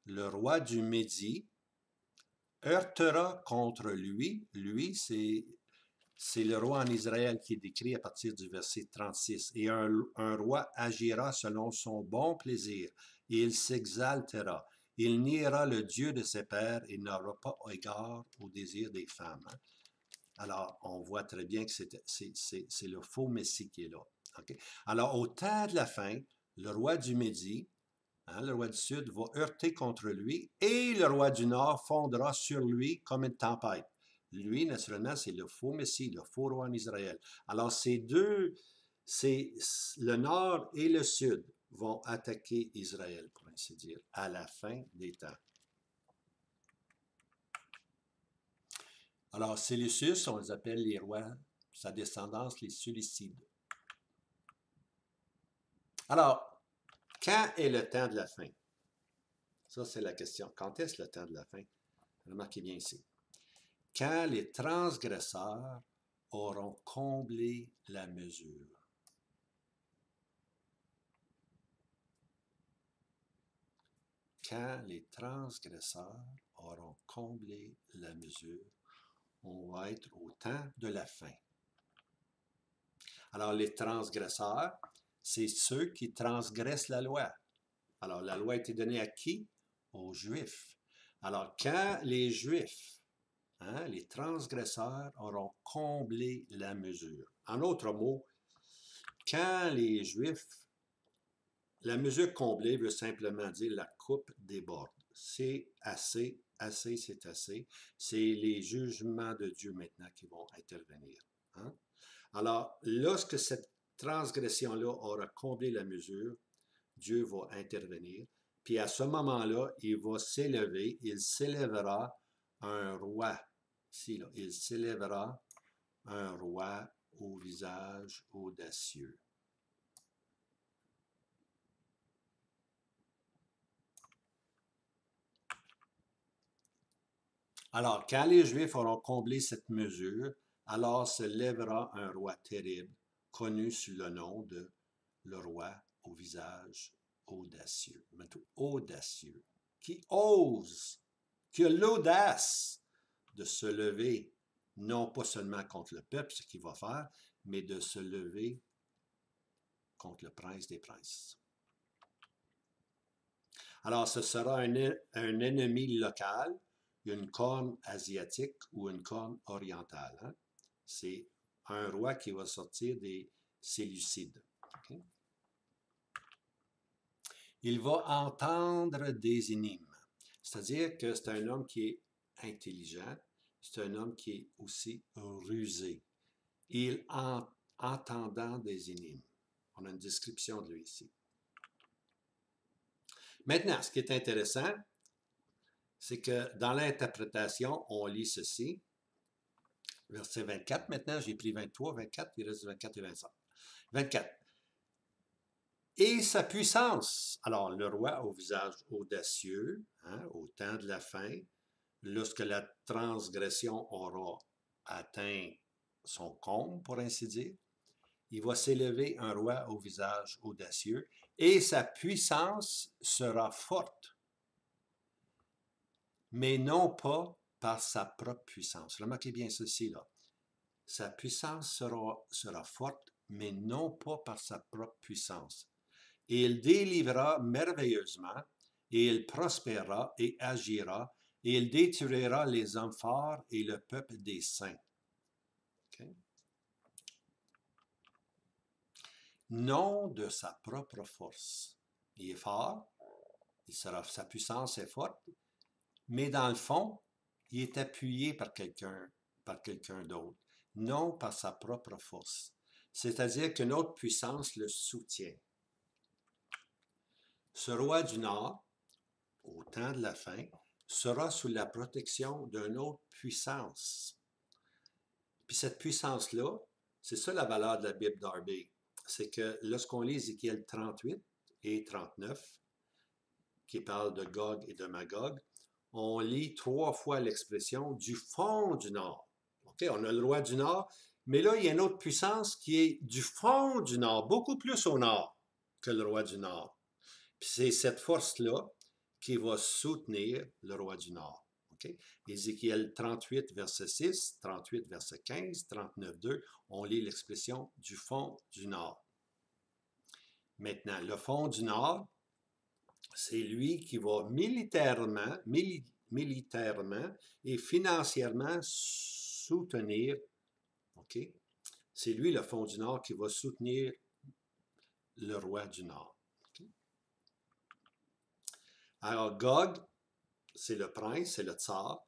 le roi du Médie heurtera contre lui. Lui, c'est le roi en Israël qui est décrit à partir du verset 36. Et un roi agira selon son bon plaisir, et il s'exaltera. Il niera le Dieu de ses pères et n'aura pas égard au désir des femmes. Hein. Alors, on voit très bien que c'est le faux Messie qui est là. Okay? Alors, au temps de la fin, le roi du Médie hein, le roi du Sud, va heurter contre lui et le roi du Nord fondra sur lui comme une tempête. Lui, naturellement, c'est le faux Messie, le faux roi en Israël. Alors, ces deux, c'est le Nord et le Sud vont attaquer Israël, pour ainsi dire, à la fin des temps. Alors, Séleucus, on les appelle les rois, sa descendance, les Séleucides. Alors, quand est le temps de la fin? Ça, c'est la question. Quand est-ce le temps de la fin? Remarquez bien ici. Quand les transgresseurs auront comblé la mesure. Quand les transgresseurs auront comblé la mesure, on va être au temps de la fin. Alors, les transgresseurs, c'est ceux qui transgressent la loi. Alors, la loi a été donnée à qui? Aux Juifs. Alors, quand les Juifs, hein, les transgresseurs auront comblé la mesure. En d'autres mots, quand les Juifs, la mesure comblée veut simplement dire la coupe déborde. C'est assez, assez, c'est assez. C'est les jugements de Dieu maintenant qui vont intervenir. Hein? Alors, lorsque cette transgression-là aura comblé la mesure, Dieu va intervenir. Puis à ce moment-là, il va s'élever, il s'élèvera un roi. Ici, là, il s'élèvera un roi au visage audacieux. Alors, quand les Juifs auront comblé cette mesure, alors se lèvera un roi terrible, connu sous le nom de le roi au visage audacieux. Audacieux, qui ose, qui a l'audace de se lever, non pas seulement contre le peuple, ce qu'il va faire, mais de se lever contre le prince des princes. Alors, ce sera un ennemi local, une corne asiatique ou une corne orientale. Hein? C'est un roi qui va sortir des Séleucides. Okay? Il va entendre des énigmes. C'est-à-dire que c'est un homme qui est intelligent, c'est un homme qui est aussi rusé. Il entendant des énigmes. On a une description de lui ici. Maintenant, ce qui est intéressant, c'est que dans l'interprétation, on lit ceci. Verset 24, maintenant, j'ai pris 23, 24, il reste 24 et 25. 24. Et sa puissance. Alors, le roi au visage audacieux, hein, au temps de la fin, lorsque la transgression aura atteint son comble, pour ainsi dire, il va s'élever un roi au visage audacieux et sa puissance sera forte, mais non pas par sa propre puissance. Remarquez bien ceci là. Sa puissance sera forte, mais non pas par sa propre puissance. Et il délivrera merveilleusement, et il prospérera et agira, et il détruira les hommes forts et le peuple des saints. Okay? Non de sa propre force. Il est fort, sa puissance est forte, mais dans le fond, il est appuyé par quelqu'un d'autre, non par sa propre force. C'est-à-dire qu'une autre puissance le soutient. Ce roi du Nord, au temps de la fin, sera sous la protection d'une autre puissance. Puis cette puissance-là, c'est ça la valeur de la Bible Darby. C'est que lorsqu'on lit Ézéchiel 38 et 39, qui parle de Gog et de Magog, on lit 3 fois l'expression du fond du Nord. OK, on a le roi du Nord, mais là, il y a une autre puissance qui est du fond du Nord, beaucoup plus au Nord que le roi du Nord. Puis c'est cette force-là qui va soutenir le roi du Nord. Okay? Ézéchiel 38, verset 6, 38, verset 15, 39, 2, on lit l'expression du fond du Nord. Maintenant, le fond du Nord, c'est lui qui va militairement et financièrement soutenir, OK? C'est lui, le fond du Nord, qui va soutenir le roi du Nord. Okay? Alors, Gog, c'est le prince, c'est le tsar,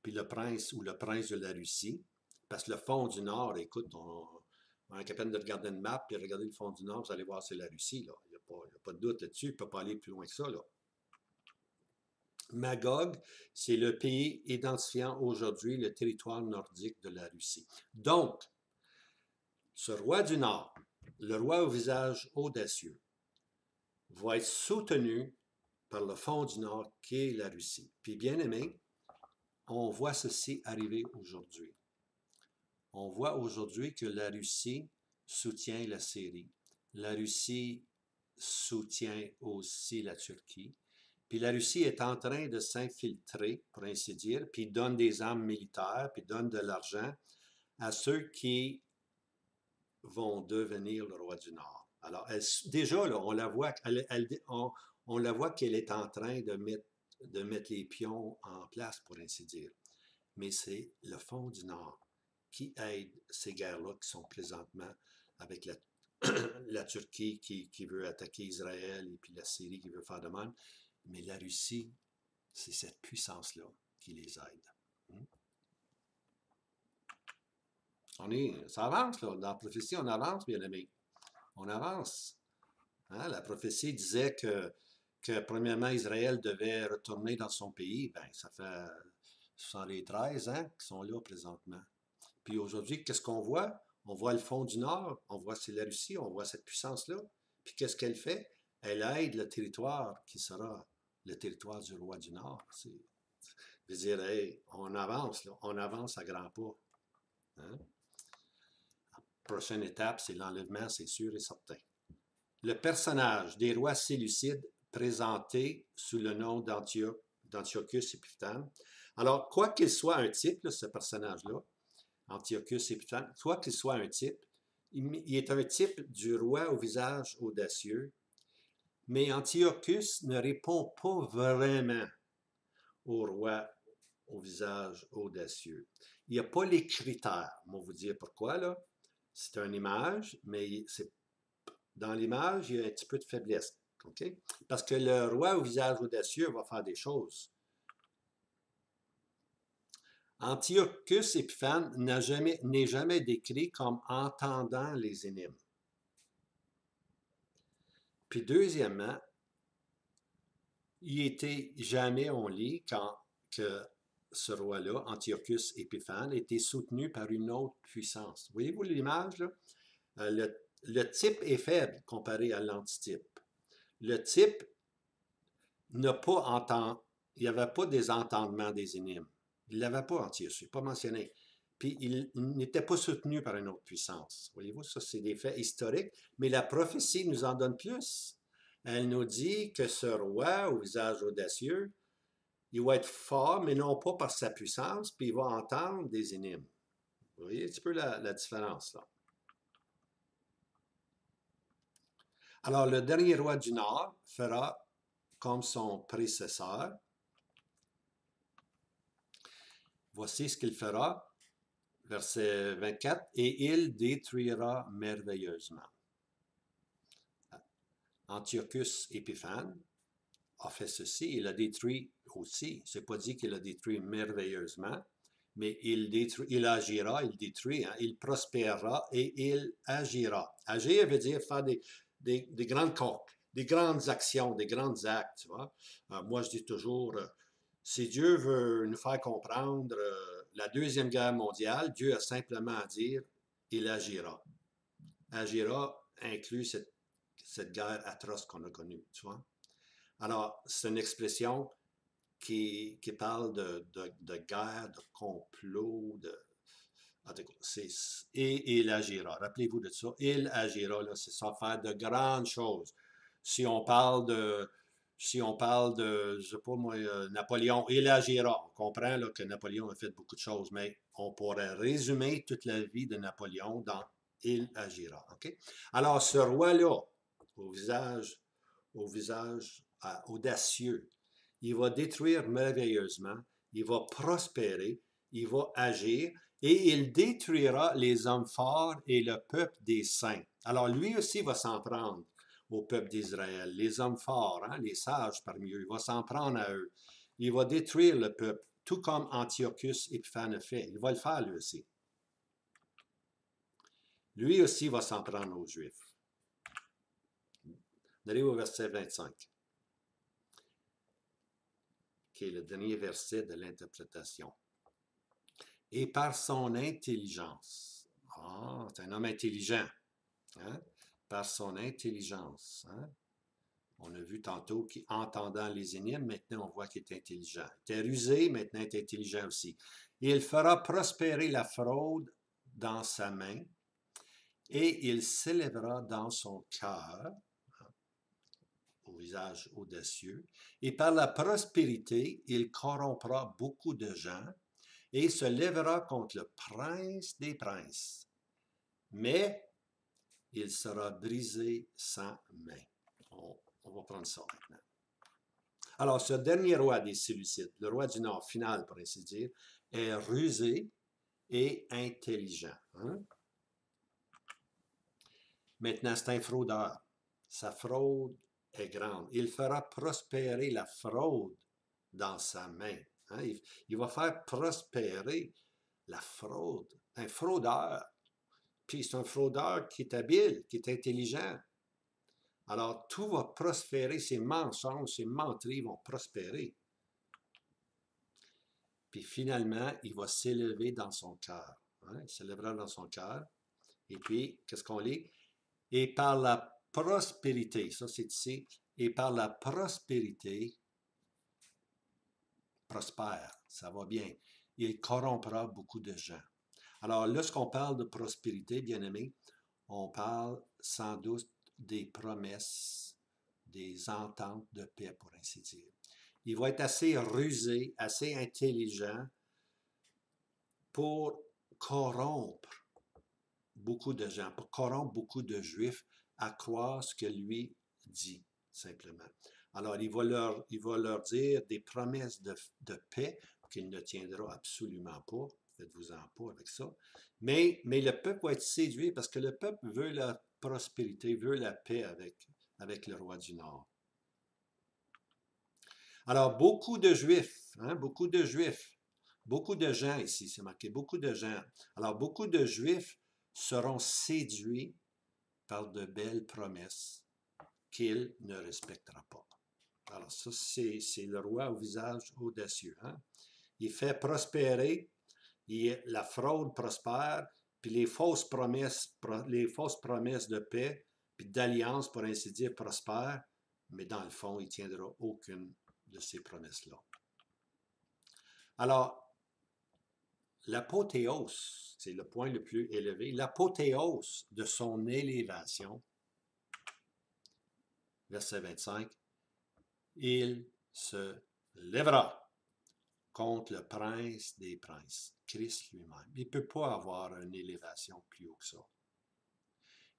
puis le prince ou le prince de la Russie, parce que le fond du Nord, écoute, on est capable de regarder une map, puis regarder le fond du Nord, vous allez voir, c'est la Russie, là. Il n'y a pas de doute là-dessus, il ne peut pas aller plus loin que ça, là. Magog, c'est le pays identifiant aujourd'hui le territoire nordique de la Russie. Donc, ce roi du Nord, le roi au visage audacieux, va être soutenu par le fond du Nord qui est la Russie. Puis bien aimé, on voit ceci arriver aujourd'hui. On voit aujourd'hui que la Russie soutient la Syrie. La Russie soutient aussi la Turquie. Puis la Russie est en train de s'infiltrer, pour ainsi dire, puis donne des armes militaires, puis donne de l'argent à ceux qui vont devenir le roi du Nord. Alors, déjà, là, on la voit, on la voit qu'elle est en train de mettre les pions en place, pour ainsi dire. Mais c'est le fond du Nord qui aide ces guerres-là qui sont présentement avec la Turquie qui veut attaquer Israël et puis la Syrie qui veut faire de même. Mais la Russie, c'est cette puissance-là qui les aide. Ça avance, là. Dans la prophétie, on avance, bien aimé. On avance. Hein? La prophétie disait que premièrement, Israël devait retourner dans son pays. Ben, ça fait 73 ans qu'ils sont là présentement. Puis aujourd'hui, qu'est-ce qu'on voit? On voit le fond du Nord, on voit c'est la Russie, on voit cette puissance-là. Puis qu'est-ce qu'elle fait? Elle aide le territoire qui sera le territoire du roi du Nord. Je veux dire, hey, on avance, là. On avance à grands pas. Hein? La prochaine étape, c'est l'enlèvement, c'est sûr et certain. Le personnage des rois séleucides présenté sous le nom d'Antiochus Épiphane. Alors, quoi qu'il soit un type, là, ce personnage-là, Antiochus Épiphane, quoi qu'il soit un type, il est un type du roi au visage audacieux, mais Antiochus ne répond pas vraiment au roi au visage audacieux. Il n'y a pas les critères. On va vous dire pourquoi, là. C'est une image, mais dans l'image, il y a un petit peu de faiblesse. Okay? Parce que le roi au visage audacieux va faire des choses. Antiochus Épiphane n'est jamais décrit comme entendant les énigmes. Puis deuxièmement, il était jamais, on lit, que ce roi-là, Antiochus Épiphane, était soutenu par une autre puissance. Voyez-vous l'image, là? Le type est faible comparé à l'antitype. Le type n'a pas entendu, il n'y avait pas des entendements des énigmes. Il ne l'avait pas, Antiochus, pas mentionné. Puis il n'était pas soutenu par une autre puissance. Voyez-vous, ça, c'est des faits historiques. Mais la prophétie nous en donne plus. Elle nous dit que ce roi au visage audacieux, il va être fort, mais non pas par sa puissance, puis il va entendre des énigmes. Vous voyez un petit peu la différence, là. Alors, le dernier roi du Nord fera comme son prédécesseur. Voici ce qu'il fera, verset 24, « Et il détruira merveilleusement. » Antiochus Épiphane a fait ceci, il a détruit aussi. C'est pas dit qu'il a détruit merveilleusement, mais il agira, il détruit, hein, il prospérera et il agira. Agir veut dire faire des grandes actions, des grands actes. Tu vois? Moi, je dis toujours, si Dieu veut nous faire comprendre la Deuxième Guerre mondiale, Dieu a simplement à dire, il agira. Agira inclut cette guerre atroce qu'on a connue, tu vois. Alors, c'est une expression qui parle de guerre, de complot, et il agira. Rappelez-vous de ça. Il agira, là, c'est ça, faire de grandes choses. Si on parle de, je sais pas moi, Napoléon, il agira. On comprend là, que Napoléon a fait beaucoup de choses, mais on pourrait résumer toute la vie de Napoléon dans il agira. Okay? Alors, ce roi-là, au visage audacieux, il va détruire merveilleusement, il va prospérer, il va agir, et il détruira les hommes forts et le peuple des saints. Alors lui aussi va s'en prendre au peuple d'Israël. Les hommes forts, hein, les sages parmi eux, il va s'en prendre à eux. Il va détruire le peuple, tout comme Antiochus Épiphane a fait. Il va le faire lui aussi. Lui aussi va s'en prendre aux Juifs. On arrive au verset 25, qui est le dernier verset de l'interprétation. Et par son intelligence, c'est un homme intelligent, hein? Par son intelligence, hein? On a vu tantôt qu'entendant les énigmes, maintenant on voit qu'il est intelligent. Il était rusé, maintenant il est intelligent aussi. Il fera prospérer la fraude dans sa main et il s'élèvera dans son cœur, au visage audacieux, et par la prospérité, il corrompra beaucoup de gens et se lèvera contre le prince des princes. Mais il sera brisé sans main. On va prendre ça maintenant. Alors, ce dernier roi des Séleucides, le roi du Nord final, pour ainsi dire, est rusé et intelligent. Hein? Maintenant, c'est un fraudeur. Sa fraude est grande. Il fera prospérer la fraude dans sa main. Hein? Il va faire prospérer la fraude. Un fraudeur. Puis c'est un fraudeur qui est habile, qui est intelligent. Alors, tout va prospérer, ses mensonges, ses menteries vont prospérer. Puis finalement, il va s'élever dans son cœur. Hein? Il s'élèvera dans son cœur. Et puis, qu'est-ce qu'on lit? Et par la prospérité, ça c'est ici, et par la prospérité, prospère, ça va bien. Il corrompra beaucoup de gens. Alors, lorsqu'on parle de prospérité, bien aimé, on parle sans doute des promesses, des ententes de paix, pour ainsi dire. Il va être assez rusé, assez intelligent pour corrompre beaucoup de gens, pour corrompre beaucoup de Juifs à croire ce que lui dit, simplement. Alors, il va leur dire des promesses de paix qu'il ne tiendra absolument pas. Faites-vous-en pas avec ça. Mais le peuple va être séduit parce que le peuple veut la prospérité, veut la paix avec le roi du Nord. Alors, beaucoup de Juifs, hein, beaucoup de gens ici, c'est marqué, beaucoup de gens. Alors, beaucoup de Juifs seront séduits par de belles promesses qu'il ne respectera pas. Alors, ça, c'est le roi au visage audacieux. Hein? Il fait prospérer, la fraude prospère, puis les fausses promesses de paix, puis d'alliance, pour ainsi dire, prospèrent, mais dans le fond, il ne tiendra aucune de ces promesses-là. Alors, l'apothéose, c'est le point le plus élevé, l'apothéose de son élévation, verset 25, il se lèvera contre le prince des princes, Christ lui-même. Il ne peut pas avoir une élévation plus haut que ça.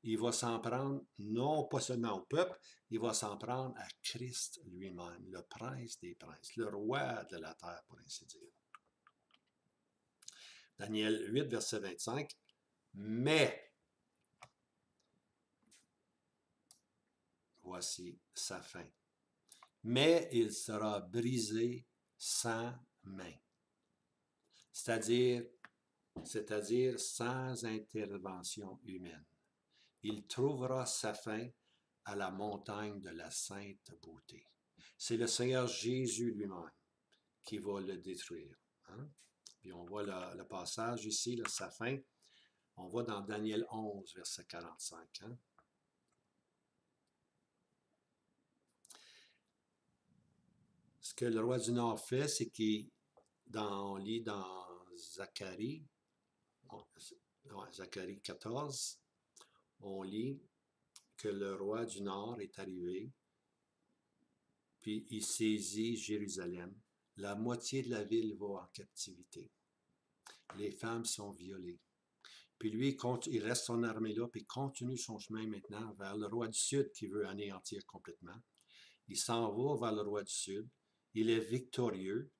Il va s'en prendre, non pas seulement au peuple, il va s'en prendre à Christ lui-même, le prince des princes, le roi de la terre, pour ainsi dire. Daniel 8, verset 25. Mais, voici sa fin. Mais il sera brisé sans main. C'est-à-dire sans intervention humaine. Il trouvera sa fin à la montagne de la sainte beauté. C'est le Seigneur Jésus lui-même qui va le détruire. Hein? Puis on voit le passage ici, là, sa fin. On voit dans Daniel 11, verset 45. Hein? Ce que le roi du Nord fait, c'est on lit dans Zacharie, Zacharie 14, on lit que le roi du Nord est arrivé, puis il saisit Jérusalem. La moitié de la ville va en captivité. Les femmes sont violées. Puis lui, il reste son armée là, puis il continue son chemin maintenant vers le roi du Sud qui veut anéantir complètement. Il s'en va vers le roi du Sud. Il est victorieux.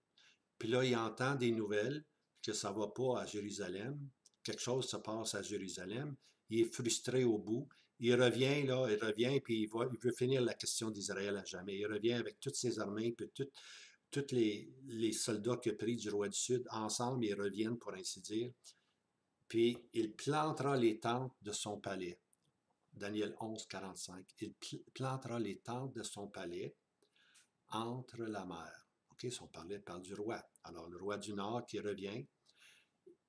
Puis là, il entend des nouvelles que ça ne va pas à Jérusalem. Quelque chose se passe à Jérusalem. Il est frustré au bout. il revient, là, il revient, puis il veut finir la question d'Israël à jamais. Il revient avec toutes ses armées, puis tous les soldats qu'il a pris du roi du Sud, ensemble, ils reviennent, pour ainsi dire, puis il plantera les tentes de son palais. Daniel 11, 45. Il plantera les tentes de son palais entre la mer. OK, son palais parle du roi. Alors, le roi du Nord qui revient,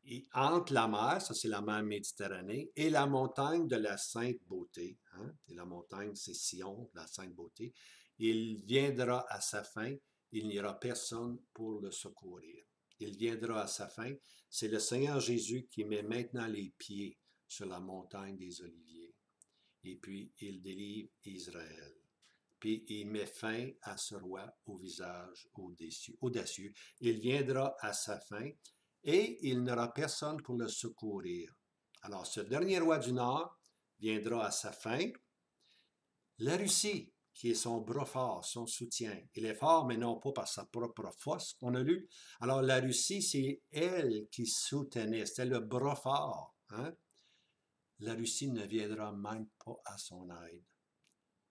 et entre la mer, ça c'est la mer Méditerranée, et la montagne de la Sainte Beauté, hein, et la montagne c'est Sion, la Sainte Beauté, il viendra à sa fin, il n'y aura personne pour le secourir. Il viendra à sa fin, c'est le Seigneur Jésus qui met maintenant les pieds sur la montagne des Oliviers, et puis il délivre Israël. Puis il met fin à ce roi au visage audacieux. Il viendra à sa fin, et il n'aura personne pour le secourir. Alors, ce dernier roi du Nord viendra à sa fin. La Russie, qui est son bras fort, son soutien, il est fort, mais non pas par sa propre force, qu'on a lu. Alors, la Russie, c'est elle qui soutenait, c'était le bras fort. Hein? La Russie ne viendra même pas à son aide.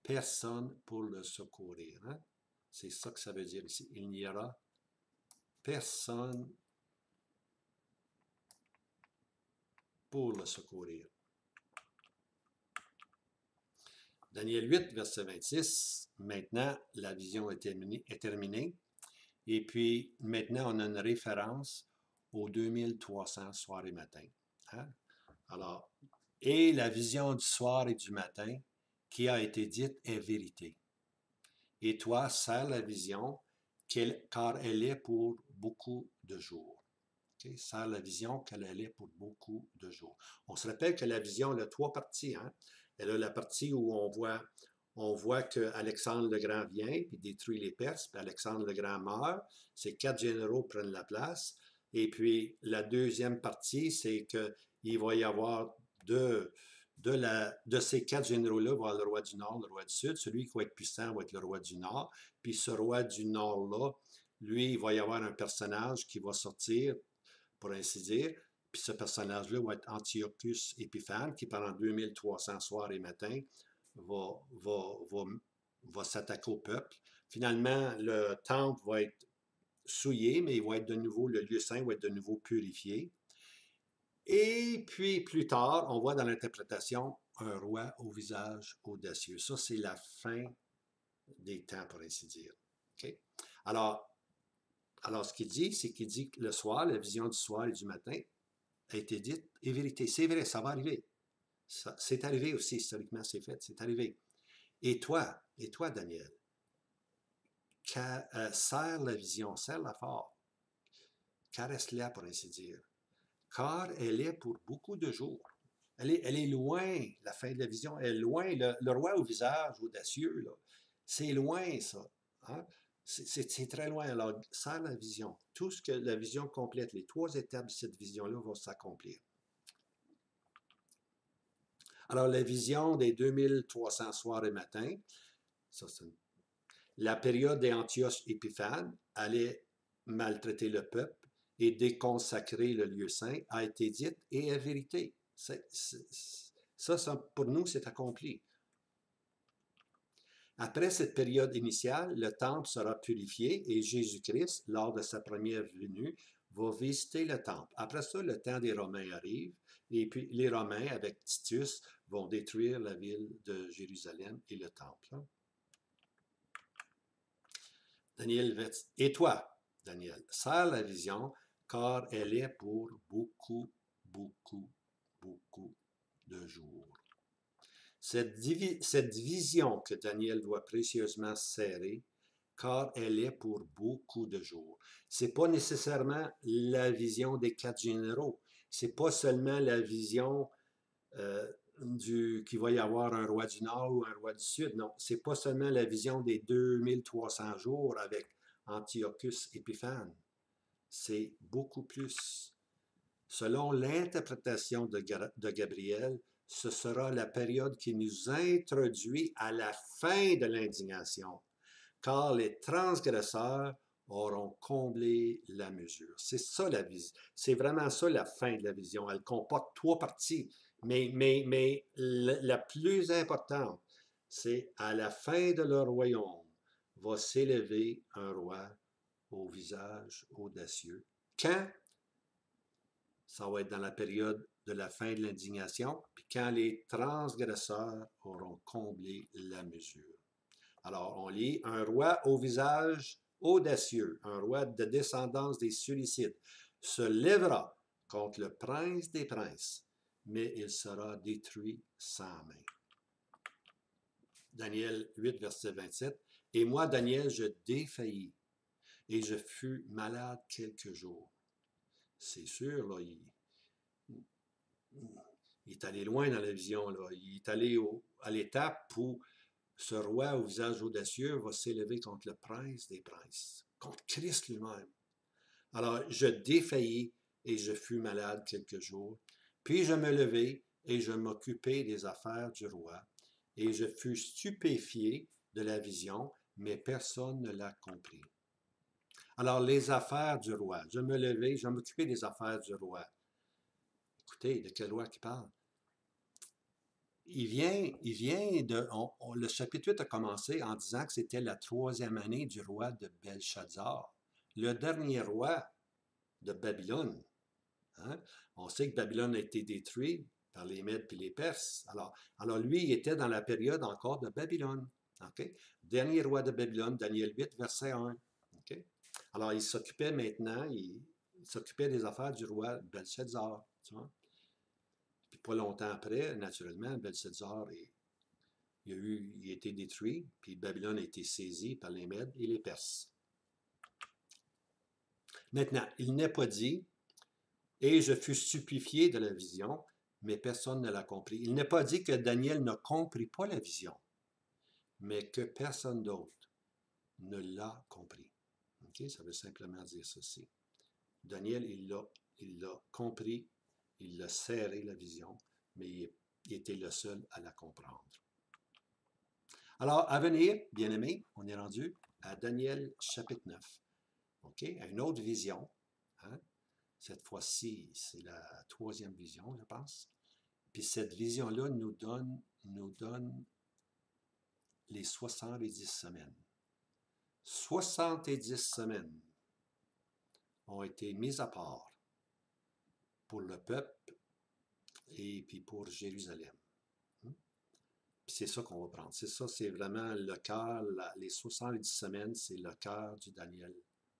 Personne pour le secourir. Hein? C'est ça que ça veut dire ici. Il n'y aura personne pour le secourir. Daniel 8, verset 26, maintenant la vision est terminée. Et puis maintenant on a une référence aux 2300 soirs et matins. Hein? Alors, et la vision du soir et du matin qui a été dite est vérité. Et toi, serre la vision, car elle est pour beaucoup de jours. Okay? Serre la vision, car elle est pour beaucoup de jours. On se rappelle que la vision, elle a trois parties. Hein? Elle a la partie où on voit que Alexandre le Grand vient et détruit les Perses, puis Alexandre le Grand meurt. Ces 4 généraux prennent la place. Et puis la deuxième partie, c'est qu'il va y avoir de ces 4 généraux-là, il va y avoir le roi du Nord, le roi du Sud. Celui qui va être puissant va être le roi du Nord. Puis ce roi du Nord-là, lui, il va y avoir un personnage qui va sortir, pour ainsi dire. Puis ce personnage-là va être Antiochus Épiphane, qui pendant 2300 soirs et matins va s'attaquer au peuple. Finalement, le temple va être souillé, mais il va être de nouveau, le lieu saint va être de nouveau purifié. Et puis plus tard, on voit dans l'interprétation un roi au visage audacieux. Ça, c'est la fin des temps, pour ainsi dire. Okay? Alors, ce qu'il dit, c'est qu'il dit que le soir, la vision du soir et du matin a été dite et vérité. C'est vrai, ça va arriver. C'est arrivé aussi, historiquement, c'est fait, c'est arrivé. Et toi, Daniel, serre la vision, serre-la fort, caresse-la, pour ainsi dire, car elle est pour beaucoup de jours. Elle est loin, la fin de la vision, elle est loin. Le roi au visage audacieux, c'est loin, ça. Hein? C'est très loin. Alors, serre la vision. Tout ce que la vision complète, les 3 étapes de cette vision-là vont s'accomplir. Alors, la vision des 2300 soirs et matins, ça, la période des Antioches Épiphanes allait maltraiter le peuple et déconsacrer le lieu saint a été dite et est vérité. Ça, pour nous, c'est accompli. Après cette période initiale, le temple sera purifié et Jésus-Christ, lors de sa première venue, va visiter le temple. Après ça, le temps des Romains arrive et puis les Romains, avec Titus, vont détruire la ville de Jérusalem et le temple. Daniel, et toi, Daniel, serre la vision, car elle est pour beaucoup, beaucoup, beaucoup de jours. Cette vision que Daniel doit précieusement serrer, car elle est pour beaucoup de jours. Ce n'est pas nécessairement la vision des 4 généraux. Ce n'est pas seulement la vision qu'il va y avoir un roi du Nord ou un roi du Sud. Non, ce n'est pas seulement la vision des 2300 jours avec Antiochus Épiphane. C'est beaucoup plus. Selon l'interprétation de Gabriel, ce sera la période qui nous introduit à la fin de l'indignation, car les transgresseurs auront comblé la mesure. C'est ça la vision. C'est vraiment ça la fin de la vision. Elle comporte 3 parties. Mais la plus importante, c'est à la fin de leur royaume va s'élever un roi au visage audacieux. Quand? Ça va être dans la période de la fin de l'indignation, puis quand les transgresseurs auront comblé la mesure. Alors, on lit un roi au visage audacieux, un roi de descendance des Sulicides, se lèvera contre le prince des princes, mais il sera détruit sans main. Daniel 8, verset 27. Et moi, Daniel, je défaillis et je fus malade quelques jours. C'est sûr, là, il est allé loin dans la vision, là. Il est allé à l'étape où ce roi au visage audacieux va s'élever contre le prince des princes, contre Christ lui-même. Alors, je défaillis et je fus malade quelques jours. Puis je me levai et je m'occupai des affaires du roi. Et je fus stupéfié de la vision, mais personne ne l'a compris. Alors, les affaires du roi. Je me levai, je m'occupais des affaires du roi. Écoutez, de quel roi qui parle? Il vient de... le chapitre 8 a commencé en disant que c'était la 3e année du roi de Belshazzar, le dernier roi de Babylone. Hein? On sait que Babylone a été détruit par les Mèdes et les Perses. Alors lui, il était dans la période encore de Babylone. Okay? Dernier roi de Babylone, Daniel 8, verset 1. Okay? Alors il s'occupait maintenant, il s'occupait des affaires du roi Belshazzar. Tu vois? Puis pas longtemps après, naturellement, Belshazzar il a été détruit, puis Babylone a été saisie par les Mèdes et les Perses. Maintenant, il n'est pas dit, et je fus stupéfié de la vision, mais personne ne l'a compris. Il n'est pas dit que Daniel ne comprit pas la vision, mais que personne d'autre ne l'a compris. Okay? Ça veut simplement dire ceci. Daniel, il l'a compris, il l'a serré la vision, mais il était le seul à la comprendre. Alors, à venir, bien-aimés, on est rendu à Daniel chapitre 9. Okay? À une autre vision. Hein? Cette fois-ci, c'est la 3e vision, je pense. Puis cette vision-là nous donne les 70 semaines. 70 semaines ont été mises à part pour le peuple et puis pour Jérusalem. Puis c'est ça qu'on va prendre. C'est ça, c'est vraiment le cœur, les 70 semaines, c'est le cœur du Daniel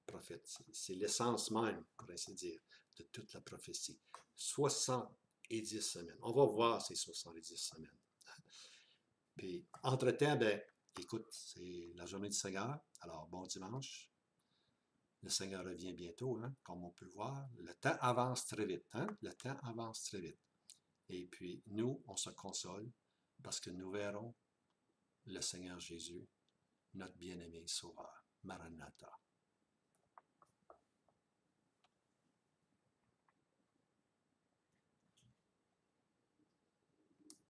prophète. C'est l'essence même, pour ainsi dire, de toute la prophétie. 70 semaines. On va voir ces 70 semaines. Puis, entre-temps, ben, écoute, c'est la journée du Seigneur. Alors, bon dimanche. Le Seigneur revient bientôt, hein, comme on peut voir. Le temps avance très vite. Hein? Le temps avance très vite. Et puis, nous, on se console parce que nous verrons le Seigneur Jésus, notre bien-aimé Sauveur. Maranatha.